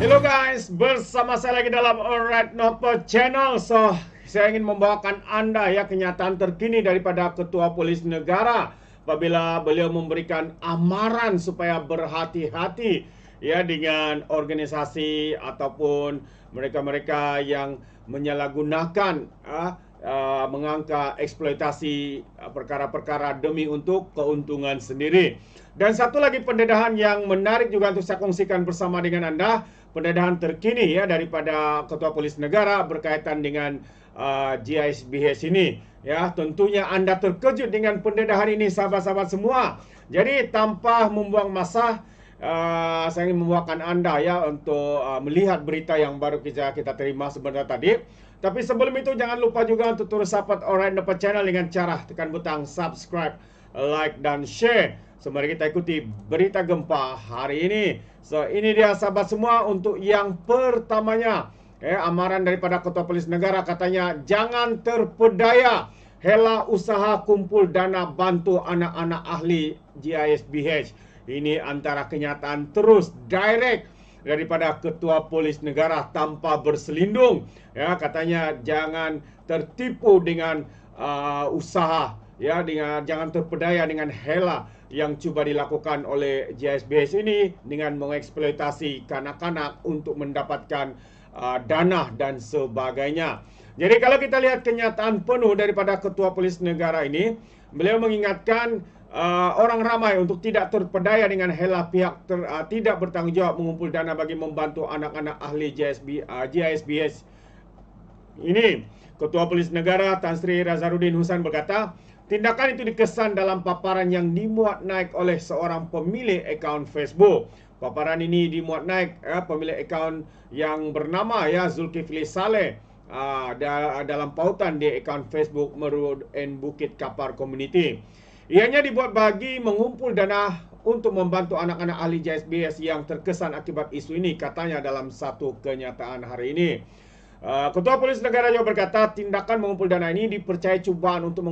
Halo guys, bersama saya lagi dalam Alright Nopo Channel. Saya ingin membawakan Anda ya kenyataan terkini daripada Ketua Polis Negara apabila beliau memberikan amaran supaya berhati-hati ya dengan organisasi ataupun mereka-mereka yang menyalahgunakan mengangkat eksploitasi perkara-perkara demi untuk keuntungan sendiri. Dan satu lagi pendedahan yang menarik juga untuk saya kongsikan bersama dengan Anda, pendedahan terkini ya daripada Ketua Polis Negara berkaitan dengan GISBH ini. Ya, tentunya Anda terkejut dengan pendedahan ini sahabat-sahabat semua. Jadi tanpa membuang masa, saya ingin membawakan Anda ya untuk melihat berita yang baru kita terima sebentar tadi. Tapi sebelum itu jangan lupa juga untuk terus support Alright Nopo Channel dengan cara tekan butang subscribe, like dan share. So, mari kita ikuti berita gempa hari ini. So, ini dia sahabat semua untuk yang pertamanya. Amaran daripada Ketua Polis Negara katanya jangan terpedaya. Hela usaha kumpul dana bantu anak-anak ahli GISBH. Ini antara kenyataan terus direct daripada Ketua Polis Negara tanpa berselindung. Ya, katanya jangan tertipu dengan usaha ya, jangan terpedaya dengan hela yang cuba dilakukan oleh GISBH ini dengan mengeksploitasi kanak-kanak untuk mendapatkan dana dan sebagainya. Jadi kalau kita lihat kenyataan penuh daripada Ketua Polis Negara ini, beliau mengingatkan orang ramai untuk tidak terpedaya dengan hela pihak tidak bertanggung jawab mengumpul dana bagi membantu anak-anak ahli GISBH ini. Ketua Polis Negara Tan Sri Razarudin Husain berkata, tindakan itu dikesan dalam paparan yang dimuat naik oleh seorang pemilik akaun Facebook. Paparan ini dimuat naik pemilik akaun yang bernama Zulkifli Saleh dalam pautan di akaun Facebook Merud and Bukit Kapar Community. Ianya dibuat bagi mengumpul dana untuk membantu anak-anak ahli GISBH yang terkesan akibat isu ini, katanya dalam satu kenyataan hari ini. Ketua Polis Negara juga berkata tindakan mengumpul dana ini dipercayai cubaan untuk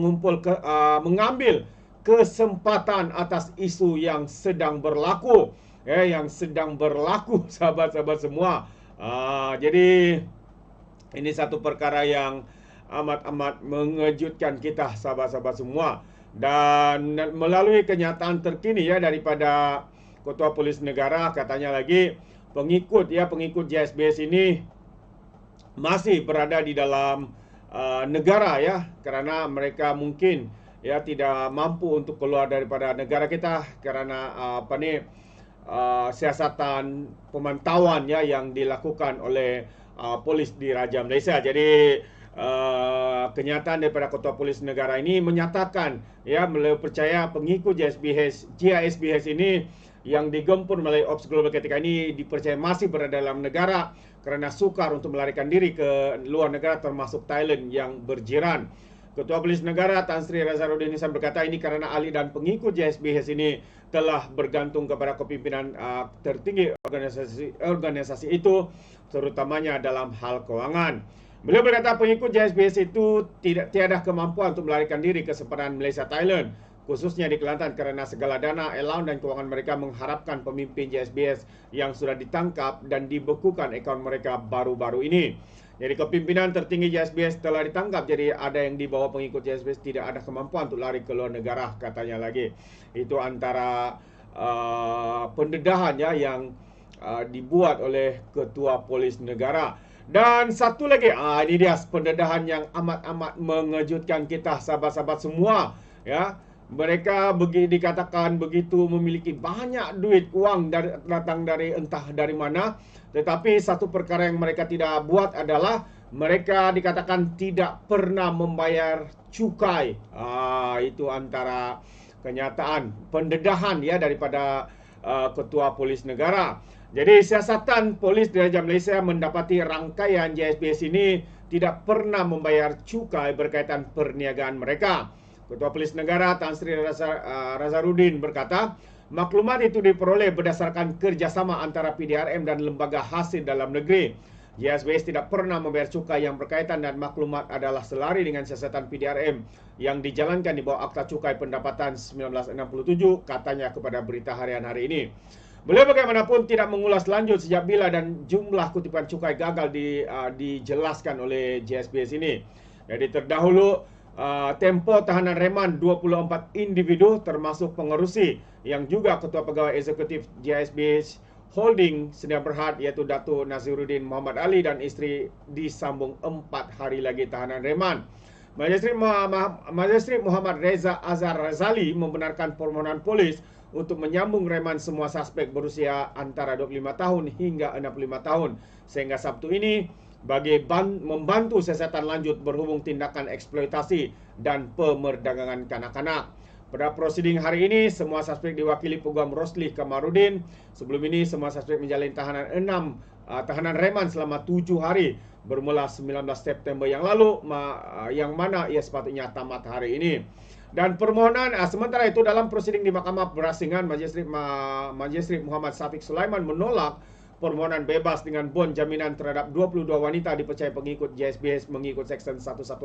mengambil kesempatan atas isu yang sedang berlaku. Sahabat-sahabat semua. Jadi ini satu perkara yang amat-amat mengejutkan kita sahabat-sahabat semua. Dan melalui kenyataan terkini ya daripada Ketua Polis Negara, katanya lagi pengikut GISBH ini masih berada di dalam negara ya, kerana mereka mungkin ya tidak mampu untuk keluar daripada negara kita kerana siasatan pemantauan ya yang dilakukan oleh polis di Raja Malaysia. Jadi kenyataan daripada Ketua Polis Negara ini menyatakan ya beliau percaya pengikut GISBH ini yang digempur melalui Ops Global ketika ini dipercaya masih berada dalam negara kerana sukar untuk melarikan diri ke luar negara termasuk Thailand yang berjiran. Ketua Polis Negara Tan Sri Razarudin Husain berkata ini kerana ahli dan pengikut GISBH ini telah bergantung kepada kepimpinan tertinggi organisasi itu, terutamanya dalam hal kewangan. Beliau berkata pengikut GISBH itu tiada kemampuan untuk melarikan diri ke sepadan Malaysia Thailand, khususnya di Kelantan kerana segala dana, allowance dan kewangan mereka mengharapkan pemimpin GISBH yang sudah ditangkap dan dibekukan akaun mereka baru-baru ini. Jadi kepimpinan tertinggi GISBH telah ditangkap, jadi ada yang di bawah pengikut GISBH tidak ada kemampuan untuk lari ke luar negara, katanya lagi. Itu antara pendedahan ya yang dibuat oleh Ketua Polis Negara. Dan satu lagi, ini dia pendedahan yang amat-amat mengejutkan kita sahabat-sahabat semua ya. Mereka dikatakan begitu memiliki banyak duit uang datang dari entah dari mana, tetapi satu perkara yang mereka tidak buat adalah mereka dikatakan tidak pernah membayar cukai. Itu antara kenyataan pendedahan ya daripada Ketua Polis Negara. Jadi siasatan polis di Raja Malaysia mendapati rangkaian GISBH ini tidak pernah membayar cukai berkaitan perniagaan mereka. Ketua Polis Negara Tan Sri Razarudin berkata, maklumat itu diperoleh berdasarkan kerjasama antara PDRM dan lembaga hasil dalam negeri. GISBH tidak pernah membayar cukai yang berkaitan dan maklumat adalah selari dengan siasatan PDRM yang dijalankan di bawah Akta Cukai Pendapatan 1967, katanya kepada Berita Harian hari ini. Beliau bagaimanapun tidak mengulas lanjut sejak bila dan jumlah kutipan cukai gagal dijelaskan oleh JSBS ini. Jadi terdahulu tempoh tahanan reman 24 individu termasuk pengerusi yang juga Ketua Pegawai Eksekutif JSBS Holding Sedia Berhad iaitu Datuk Naziruddin Muhammad Ali dan isteri disambung 4 hari lagi tahanan reman. Majistret Muhammad Reza Azhar Razali membenarkan permohonan polis untuk menyambung reman semua suspek berusia antara 25 tahun hingga 65 tahun sehingga Sabtu ini bagi membantu siasatan lanjut berhubung tindakan eksploitasi dan pemerdagangan kanak-kanak. Pada prosiding hari ini, semua suspek diwakili Peguam Rosli Kamarudin. Sebelum ini, semua suspek menjalani tahanan reman selama 7 hari bermula 19 September yang lalu, yang mana ia sepatutnya tamat hari ini. Dan permohonan sementara itu dalam prosiding di Mahkamah Berasingan, Majistret Muhammad Safiq Sulaiman menolak permohonan bebas dengan bon jaminan terhadap 22 wanita dipercayai pengikut JSBS mengikut Seksyen 118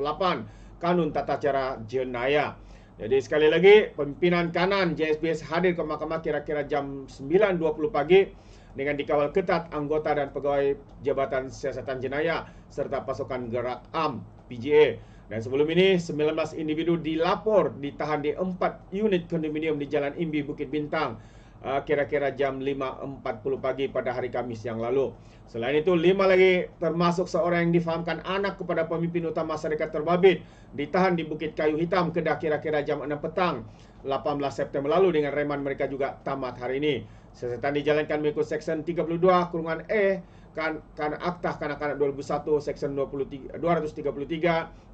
Kanun Tata Cara Jenayah. Jadi sekali lagi, pimpinan kanan JSBS hadir ke mahkamah kira-kira jam 9.20 pagi dengan dikawal ketat anggota dan pegawai Jabatan Siasatan Jenayah serta pasukan Gerak Am PJA. Dan sebelum ini, 19 individu dilapor ditahan di 4 unit kondominium di Jalan Imbi, Bukit Bintang kira-kira jam 5.40 pagi pada hari Kamis yang lalu. Selain itu, 5 lagi termasuk seorang yang difahamkan anak kepada pemimpin utama Syarikat Terbabit ditahan di Bukit Kayu Hitam, Kedah kira-kira jam 6 petang 18 September lalu dengan reman mereka juga tamat hari ini. Siasatan dijalankan mengikut Seksyen 32(e) kan Akta Kanak-Kanak 2001, Seksyen 233,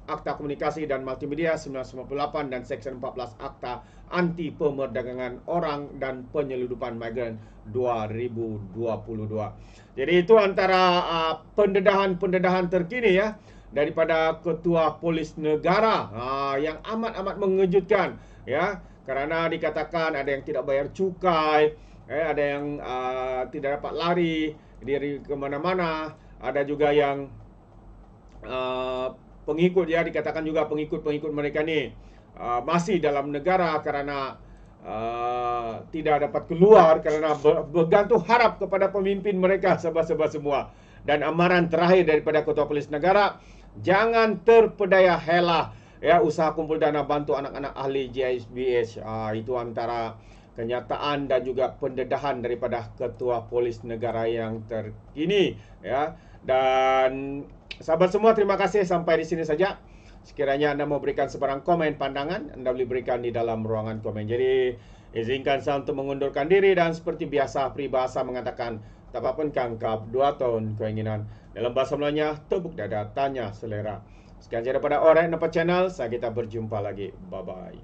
Akta Komunikasi dan Multimedia 1998 dan Seksyen 14 Akta Anti Pemerdagangan Orang dan Penyeludupan Migran 2022. Jadi itu antara pendedahan terkini ya daripada Ketua Polis Negara yang amat-amat mengejutkan ya, kerana dikatakan ada yang tidak bayar cukai, ada yang tidak dapat lari dari ke mana-mana, ada juga yang pengikut ya, dikatakan juga pengikut mereka ni masih dalam negara kerana tidak dapat keluar kerana bergantung harap kepada pemimpin mereka sebab-sebab semua. Dan amaran terakhir daripada Ketua Polis Negara, jangan terpedaya helah ya usaha kumpul dana bantu anak-anak ahli JSBS. Itu antara kenyataan dan juga pendedahan daripada Ketua Polis Negara yang terkini ya. Dan sahabat semua, terima kasih sampai di sini saja. Sekiranya anda mau berikan sebarang komen pandangan, anda boleh berikan di dalam ruangan komen. Jadi izinkan saya untuk mengundurkan diri dan seperti biasa peribahasa mengatakan tak apa pun kangkap 2 tahun keinginan. Dalam bahasa Melayunya, tepuk dada, tanya selera. Sekian saja daripada Alright Nampak Channel. Saya kita berjumpa lagi. Bye-bye.